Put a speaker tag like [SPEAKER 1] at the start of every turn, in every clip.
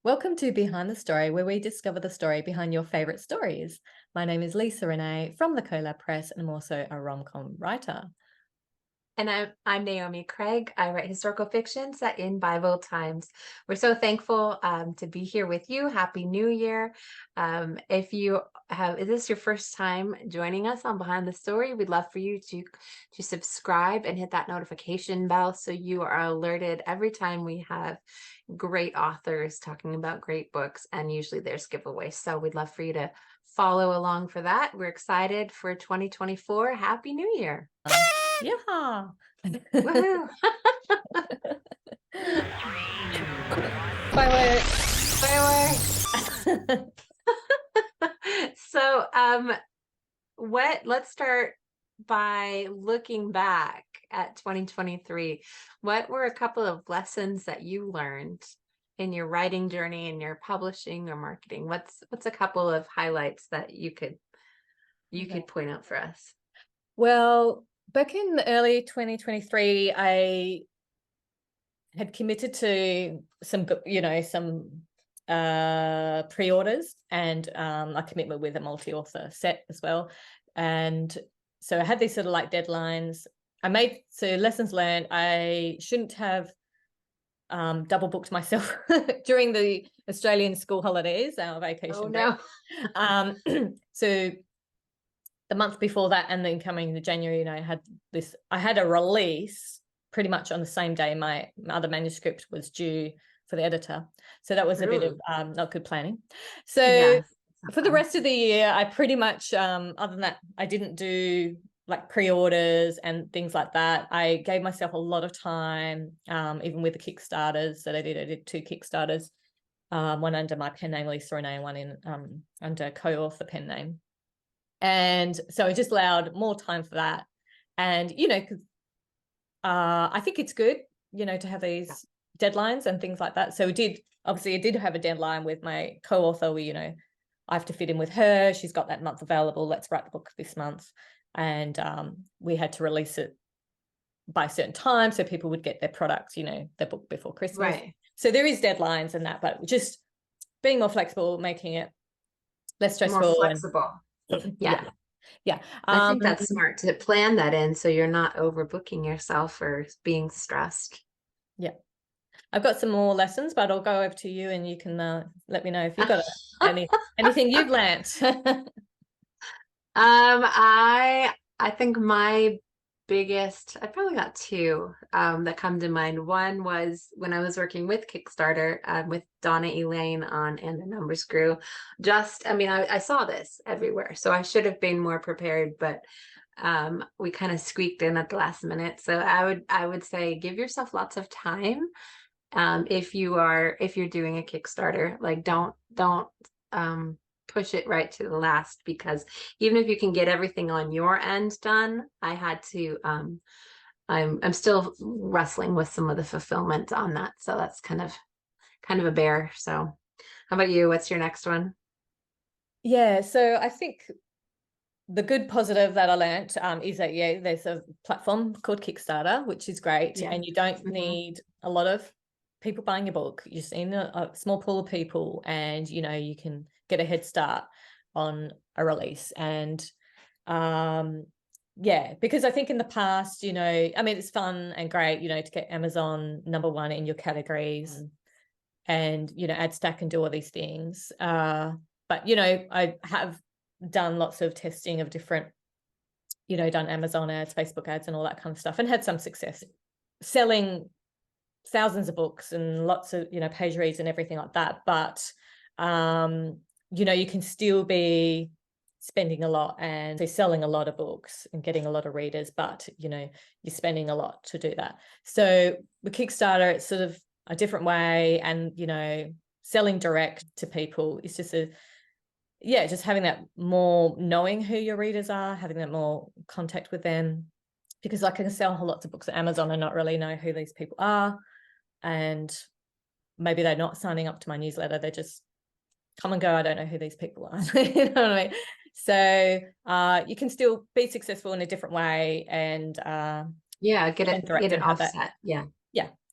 [SPEAKER 1] Welcome to Behind the Story, where we discover the story behind your favourite stories. My name is Lisa Renee from the Collab Press, and I'm also a rom-com writer.
[SPEAKER 2] And I'm Naomi Craig. I write historical fiction set in Bible times. We're so thankful to be here with you. Happy New Year. Is this your first time joining us on Behind the Story, we'd love for you to subscribe and hit that notification bell so you are alerted every time we have great authors talking about great books, and usually there's giveaways. So we'd love for you to follow along for that. We're excited for 2024. Happy New Year.
[SPEAKER 1] Yeah.
[SPEAKER 2] Woohoo.
[SPEAKER 1] Fireworks.
[SPEAKER 2] Fireworks. So, let's start by looking back at 2023. What were a couple of lessons that you learned in your writing journey, in your publishing or marketing? What's a couple of highlights that you could point out for us?
[SPEAKER 1] Well, back in early 2023, I had committed to some pre-orders and a commitment with a multi-author set as well. And so I had these sort of like deadlines. Lessons learned, I shouldn't have double booked myself during the Australian school holidays, our vacation break. So the month before that, and then coming to January, I had a release pretty much on the same day my other manuscript was due for the editor. So that was a bit of not good planning. So for the rest of the year, I pretty much, other than that, I didn't do like pre-orders and things like that. I gave myself a lot of time, even with the Kickstarters that I did 2 Kickstarters, one under my pen name, Lisa Renee, and one under co-author pen name. And so it just allowed more time for that. And, I think it's good, to have these deadlines and things like that. So I did have a deadline with my co-author where, I have to fit in with her. She's got that month available. Let's write the book this month. And we had to release it by a certain time so people would get their products, their book before Christmas. Right. So there is deadlines and that, but just being more flexible, making it less stressful.
[SPEAKER 2] More flexible.
[SPEAKER 1] Yeah.
[SPEAKER 2] I think that's smart to plan that in so you're not overbooking yourself or being stressed.
[SPEAKER 1] Yeah. I've got some more lessons, but I'll go over to you and you can let me know if you've got anything you've learned.
[SPEAKER 2] I think my biggest, I probably got 2 that come to mind. One was when I was working with Kickstarter with Donna on And the Numbers Grew. I saw this everywhere, so I should have been more prepared, but we kind of squeaked in at the last minute. So I would say give yourself lots of time. If you're doing a Kickstarter, like don't push it right to the last, because even if you can get everything on your end done, I had to I'm still wrestling with some of the fulfillment on that, so that's kind of a bear. So how about you? What's your next one?
[SPEAKER 1] Yeah, so I think the good positive that I learned is that there's a platform called Kickstarter, which is great, and you don't need a lot of people buying your book. You just need a small pool of people, and you can get a head start on a release. And because I think in the past, it's fun and great, to get Amazon #1 in your categories and ad stack and do all these things. But I have done lots of testing of different, done Amazon ads, Facebook ads, and all that kind of stuff, and had some success selling thousands of books and lots of page reads and everything like that. But you can still be spending a lot and selling a lot of books and getting a lot of readers, but you're spending a lot to do that. So with Kickstarter, it's sort of a different way, and selling direct to people is just just having that more, knowing who your readers are, having that more contact with them, because I can sell lots of books at Amazon and not really know who these people are. And maybe they're not signing up to my newsletter. They just come and go. I don't know who these people are. You know what I mean? So you can still be successful in a different way and
[SPEAKER 2] get it offset.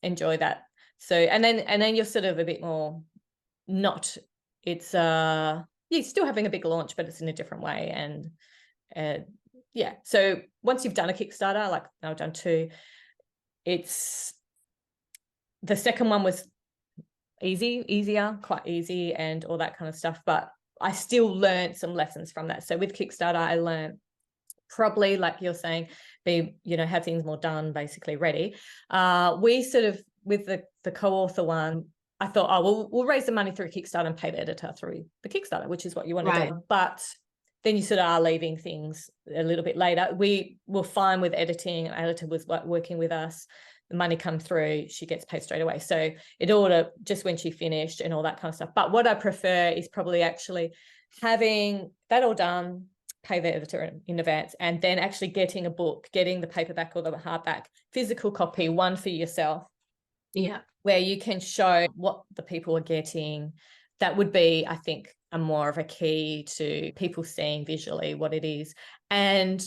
[SPEAKER 1] Enjoy that. So and then you're sort of a bit more not, it's yeah, still having a big launch, but it's in a different way. And yeah, so once you've done a Kickstarter, like I've done 2, it's, the second one was easier, quite easy and all that kind of stuff, but I still learned some lessons from that. So with Kickstarter, I learned probably, like you're saying, have things more done, basically ready. We sort of, with the co-author one, I thought, oh, we'll raise the money through Kickstarter and pay the editor through the Kickstarter, which is what you want to do. But then you sort of are leaving things a little bit later. We were fine with editing. Our editor was working with us. The money comes through, she gets paid straight away. So it ordered just when she finished and all that kind of stuff. But what I prefer is probably actually having that all done, pay the editor in advance, and then actually getting a book, getting the paperback or the hardback, physical copy, one for yourself.
[SPEAKER 2] Yeah.
[SPEAKER 1] Where you can show what the people are getting. That would be, I think, a more of a key to people seeing visually what it is. And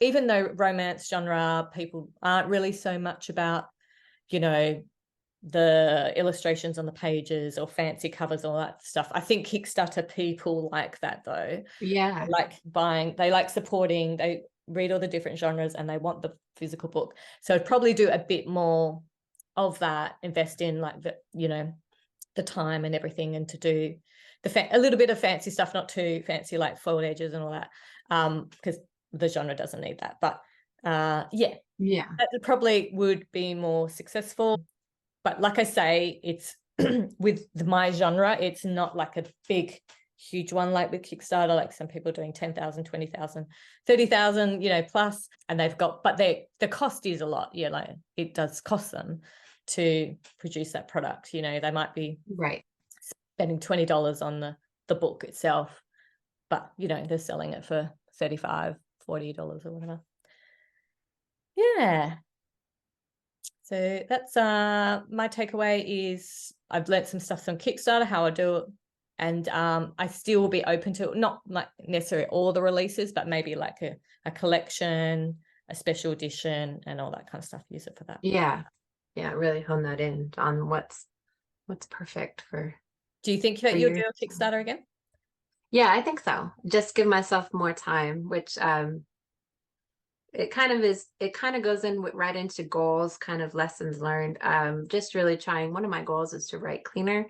[SPEAKER 1] even though romance genre people aren't really so much about, the illustrations on the pages or fancy covers, all that stuff, I think Kickstarter people like that though.
[SPEAKER 2] Yeah.
[SPEAKER 1] They like buying, they like supporting, they read all the different genres and they want the physical book. So I'd probably do a bit more of that, invest in like the time and everything, and to do a little bit of fancy stuff, not too fancy like foiled edges and all that, because the genre doesn't need that. But yeah, that probably would be more successful. But like I say, it's with my genre, it's not like a big huge one like with Kickstarter, like some people doing 10,000, 20,000, 30,000 plus, and they've got, but the cost is a lot. Like it does cost them to produce that product. They might be spending $20 on the book itself, but they're selling it for $35, $40 or whatever. Yeah. So that's my takeaway is I've learned some stuff from Kickstarter, how I do it, and I still will be open to not like necessarily all the releases, but maybe like a collection, a special edition, and all that kind of stuff. Use it for that.
[SPEAKER 2] Yeah, really hone that in on what's perfect for.
[SPEAKER 1] Do you think that you'll do a Kickstarter again?
[SPEAKER 2] Yeah, I think so. Just give myself more time, which it kind of goes in right into goals, kind of lessons learned. Just really trying. One of my goals is to write cleaner,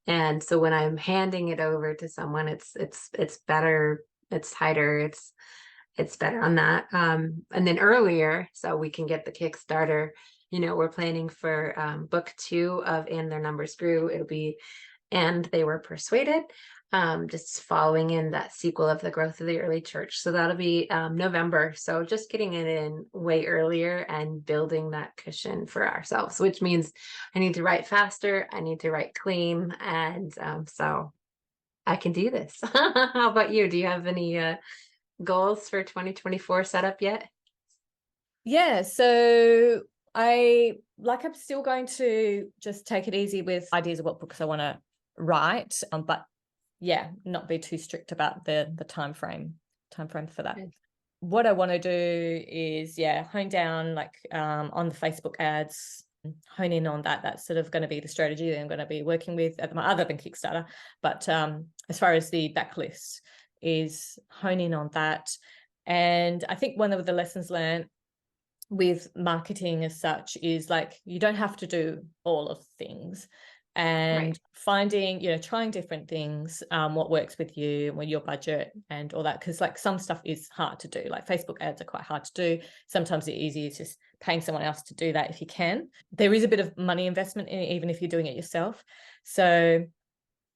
[SPEAKER 2] and so when I'm handing it over to someone, it's better, it's tighter, it's better on that. And then earlier, so we can get the Kickstarter. We're planning for book 2 of And Their Numbers Grew. It'll be And They Were Persuaded. Just following in that sequel of The Growth of the Early Church. So that'll be November. So just getting it in way earlier and building that cushion for ourselves, which means I need to write faster. I need to write clean. And so I can do this. How about you? Do you have any goals for 2024 set up yet?
[SPEAKER 1] Yeah. So I'm still going to just take it easy with ideas of what books I want to write. But yeah, not be too strict about the time frame for that. Yes. What I want to do is hone down on the Facebook ads, hone in on that. That's sort of going to be the strategy that I'm going to be working with other than Kickstarter. But as far as the backlist is, hone in on that. And I think one of the lessons learned with marketing as such is you don't have to do all of things. And finding, trying different things, what works with you and with your budget and all that. Because some stuff is hard to do. Like Facebook ads are quite hard to do. Sometimes the easy is just paying someone else to do that if you can. There is a bit of money investment in it, even if you're doing it yourself. So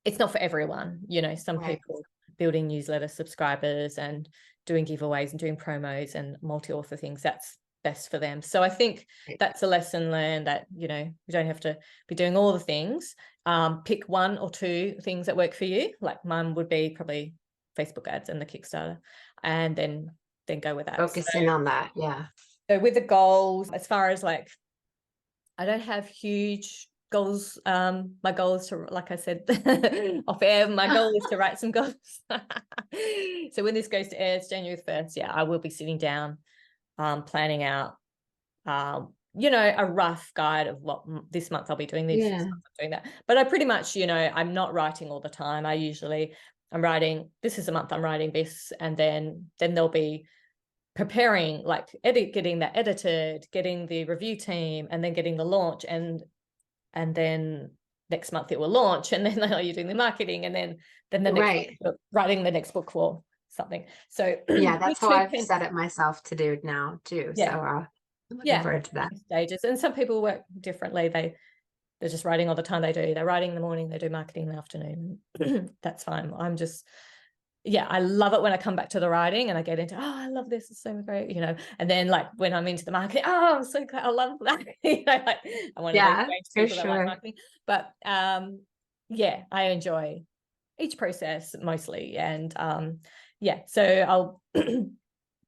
[SPEAKER 1] it's not for everyone. Some people building newsletter subscribers and doing giveaways and doing promos and multi-author things, that's best for them. So I think that's a lesson learned, that you don't have to be doing all the things. Pick 1 or 2 things that work for you. Like mine would be probably Facebook ads and the Kickstarter, and then go with that.
[SPEAKER 2] Focusing on that. Yeah.
[SPEAKER 1] So with the goals, as far as I don't have huge goals. My goal is to, like I said off air, my goal is to write some goals. So when this goes to air, it's January 1st. I will be sitting down, planning out a rough guide of what this month I'll be doing this, this month I'm doing that. But I pretty much, I'm not writing all the time. I'm writing, this is a month I'm writing this, and then there'll be preparing, like getting that edited, getting the review team, and then getting the launch, and then next month it will launch, and then you're doing the marketing, and then the next month, writing the next book for something. So
[SPEAKER 2] yeah, that's how I've set it myself to do now too.
[SPEAKER 1] Yeah.
[SPEAKER 2] So I'm looking forward to that.
[SPEAKER 1] Stages. And some people work differently. They're just writing all the time. They're writing in the morning, they do marketing in the afternoon. That's fine. I'm just, I love it when I come back to the writing and I get into, I love this, it's so great, and then like when I'm into the marketing, I'm so glad, I love that. Like I want to be people that like marketing. But I enjoy each process mostly. And so I'll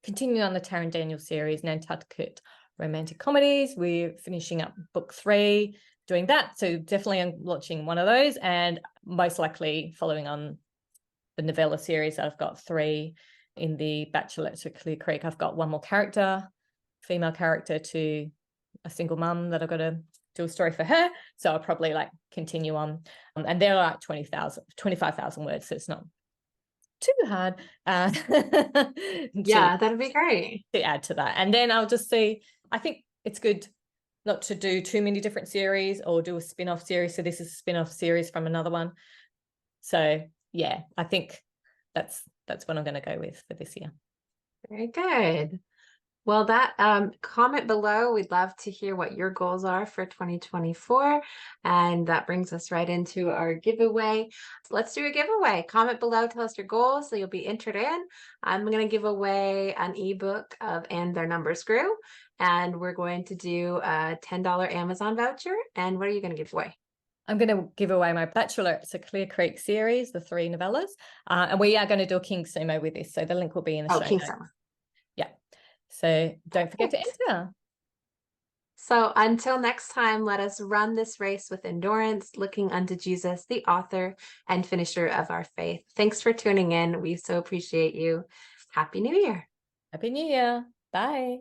[SPEAKER 1] continue on the Taryn Daniels series, Nantucket romantic comedies. We're finishing up book 3, doing that. So definitely I'm launching one of those, and most likely following on the novella series. I've got 3 in the Bachelorettes of Clear Creek. I've got one more female character, to a single mum that I've got to do a story for her. So I'll probably like continue on. And they're like 25,000 words. So it's not too hard.
[SPEAKER 2] That'd be great
[SPEAKER 1] to add to that. And then I'll just see, I think it's good not to do too many different series or do a spin-off series. So this is a spin-off series from another one. So I think that's what I'm going to go with for this year.
[SPEAKER 2] Very good. Well, that comment below. We'd love to hear what your goals are for 2024. And that brings us right into our giveaway. So let's do a giveaway. Comment below, tell us your goals, so you'll be entered in. I'm going to give away an ebook of And Their Numbers Grew. And we're going to do a $10 Amazon voucher. And what are you going to give away?
[SPEAKER 1] I'm going to give away my Bachelorettes of Clear Creek series, the 3 novellas. And we are going to do a King Sumo with this. So the link will be in the show notes. Yeah. So don't forget to enter.
[SPEAKER 2] So until next time, let us run this race with endurance, looking unto Jesus, the author and finisher of our faith. Thanks for tuning in. We so appreciate you. Happy New Year.
[SPEAKER 1] Happy New Year. Bye.